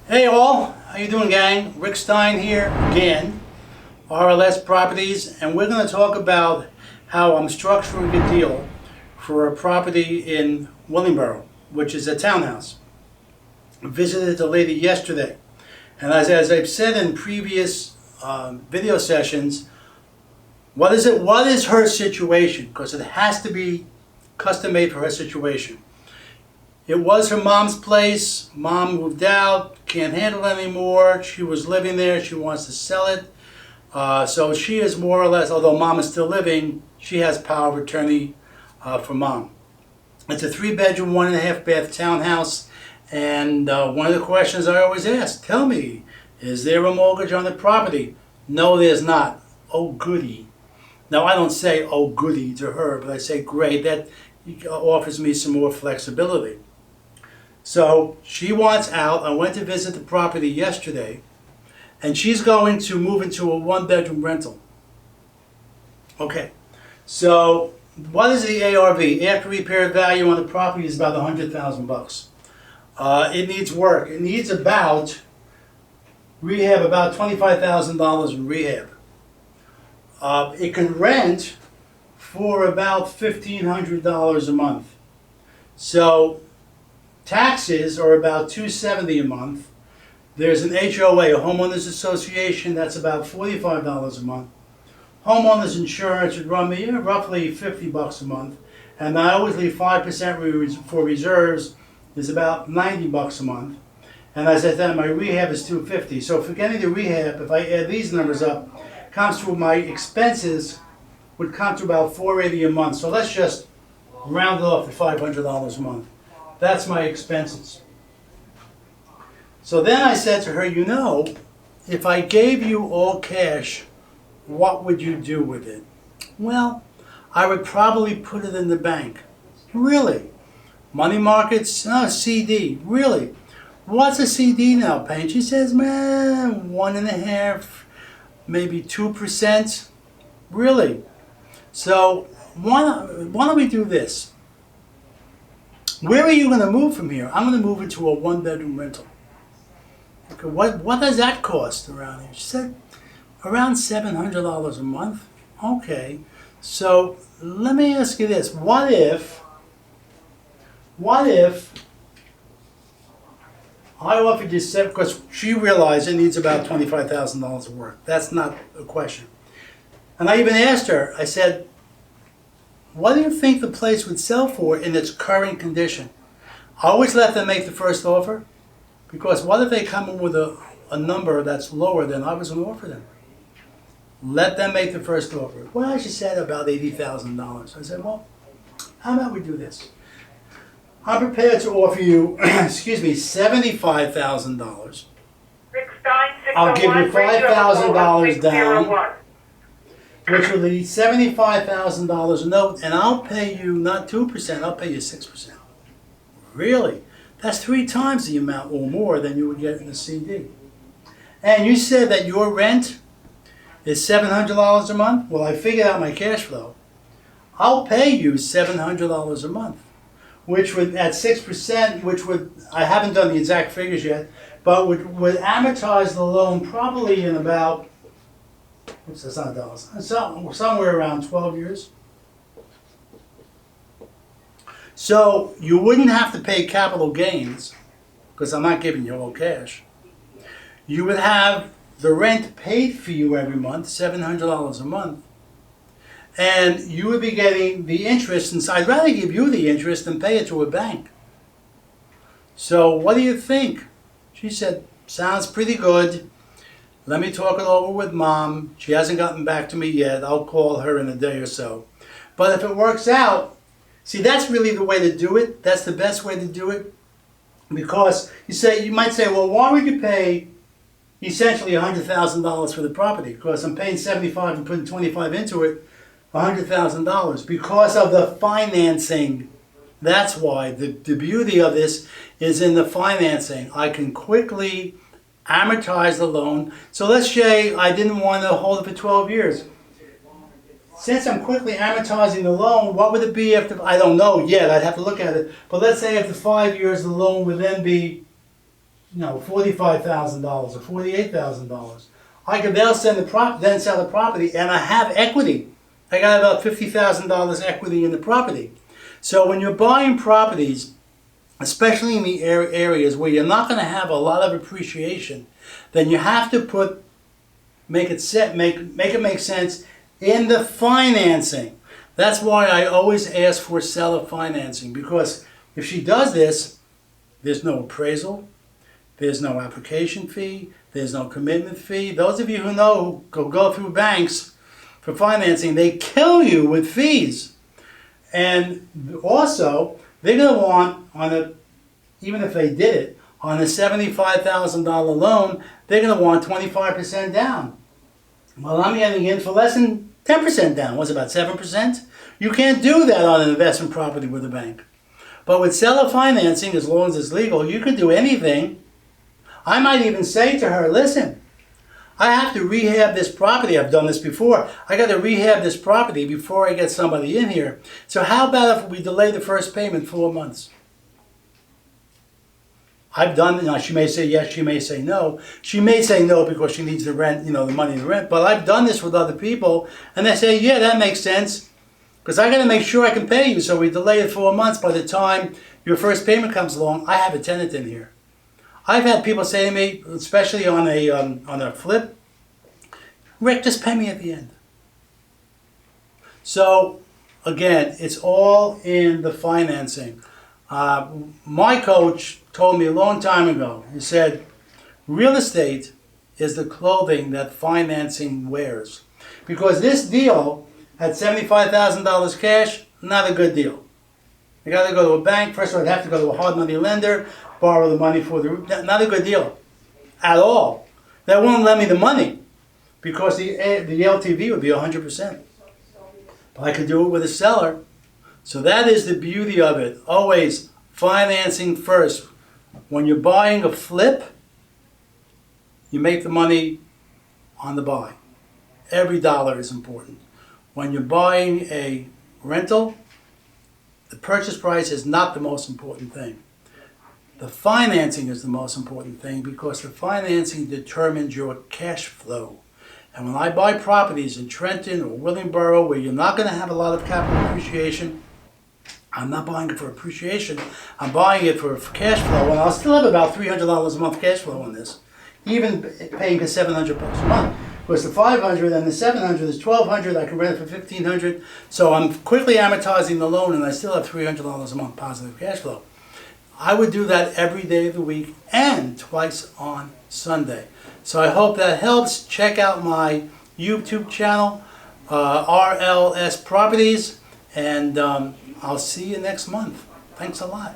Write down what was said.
Hey all, how you doing, gang? Rick Stein here again, RLS Properties, and we're going to talk about how I'm structuring a deal for a property in Willingboro, which is a townhouse. I visited the lady yesterday, and as I've said in previous video sessions, what is her situation? Because it has to be custom made for her situation. It was her mom's place. Mom moved out, can't handle it anymore. She was living there. She wants to sell it. So she is more or less, although mom is still living, she has power of attorney for mom. It's a 3-bedroom, 1.5-bath townhouse. And one of the questions I always ask, tell me, is there a mortgage on the property? No, there's not. Oh, goody. Now, I don't say, oh, goody to her, but I say, great, that offers me some more flexibility. So she wants out. I went to visit the property yesterday, and she's going to move into a 1-bedroom rental. Okay, so what is the ARV? After repair value on the property is about $100,000. It needs work. It needs about $25,000 in rehab. It can rent for about $1,500 a month. So taxes are about $270 a month. There's an HOA, a homeowners association, that's about $45 a month. Homeowners insurance would run me roughly $50 a month, and I always leave 5% for reserves, is about $90 a month. And as I said, my rehab is $250. So forgetting the rehab, if I add these numbers up, comes to my expenses would come to about $480 a month. So let's just round it off to $500 a month. That's my expenses. So then I said to her, you know, if I gave you all cash, what would you do with it? Well, I would probably put it in the bank. Really? Money markets? No, CD. Really? What's a CD now, Payne? She says, man, 1.5%, maybe 2%. Really? So why don't we do this? Where are you going to move from here? I'm going to move into a 1-bedroom rental. Okay, what does that cost around here? She said, around $700 a month. Okay, so let me ask you this. What if I offered you because she realized it needs about $25,000 of work. That's not a question. And I even asked her, I said, what do you think the place would sell for in its current condition? I always let them make the first offer, because what if they come in with a number that's lower than I was going to offer them? Let them make the first offer. Well, she said about $80,000. I said, well, how about we do this? I'm prepared to offer you, $75,000. I'll give you $5,000 down, which will be $75,000 a note, and I'll pay you not 2%, I'll pay you 6%. Really? That's 3 times the amount or more than you would get in a CD. And you said that your rent is $700 a month? Well, I figured out my cash flow. I'll pay you $700 a month, which would, at 6%, which would, I haven't done the exact figures yet, but would amortize the loan probably in about, that's not dollars, somewhere around 12 years. So you wouldn't have to pay capital gains, because I'm not giving you all cash. You would have the rent paid for you every month, $700 a month, and you would be getting the interest, and I'd rather give you the interest than pay it to a bank. So what do you think? She said, sounds pretty good. Let me talk it over with Mom. She hasn't gotten back to me yet. I'll call her in a day or so. But if it works out, see, that's really the way to do it. That's the best way to do it. Because you might say, well, why would you pay essentially $100,000 for the property? Because I'm paying $75 and putting $25 into it, $100,000. Because of the financing. That's why. The beauty of this is in the financing. I can quickly amortize the loan. So let's say I didn't want to hold it for 12 years. Since I'm quickly amortizing the loan, what would it be after, I don't know yet, I'd have to look at it, but let's say after 5 years the loan would then be $45,000 or $48,000. I could then sell the property, and I have equity. I got about $50,000 equity in the property. So when you're buying properties, especially in the areas where you're not going to have a lot of appreciation, then you have to make it make sense in the financing. That's why I always ask for seller financing, because if she does this, there's no appraisal, there's no application fee, there's no commitment fee. Those of you who know who go through banks for financing, they kill you with fees. And also, they're going to want, even if they did it, on a $75,000 loan, they're going to want 25% down. Well, I'm getting in for less than 10% down. What's it, about 7%? You can't do that on an investment property with a bank. But with seller financing, as long as it's legal, you can do anything. I might even say to her, listen, I have to rehab this property. I've done this before. I got to rehab this property before I get somebody in here. So how about if we delay the first payment 4 months? I've done it. Now, she may say yes, she may say no. She may say no because she needs the rent, the money to rent. But I've done this with other people, and they say, yeah, that makes sense, because I got to make sure I can pay you. So we delay it 4 months. By the time your first payment comes along, I have a tenant in here. I've had people say to me, especially on a flip, Rick, just pay me at the end. So again, it's all in the financing. My coach told me a long time ago, he said, real estate is the clothing that financing wears. Because this deal at $75,000 cash, not a good deal. You got to go to a bank. First of all, I'd have to go to a hard money lender, borrow the money for the roof. Not a good deal at all. They won't lend me the money because the LTV would be 100%. But I could do it with a seller. So that is the beauty of it. Always financing first. When you're buying a flip, you make the money on the buy. Every dollar is important. When you're buying a rental, the purchase price is not the most important thing. The financing is the most important thing, because the financing determines your cash flow. And when I buy properties in Trenton or Willingboro where you're not going to have a lot of capital appreciation, I'm not buying it for appreciation. I'm buying it for cash flow, and I'll still have about $300 a month cash flow on this, even paying $700 a month. Because the $500 and the $700 is $1,200. I can rent it for $1,500. So I'm quickly amortizing the loan, and I still have $300 a month positive cash flow. I would do that every day of the week and twice on Sunday. So I hope that helps. Check out my YouTube channel, RLS Properties, and I'll see you next month. Thanks a lot.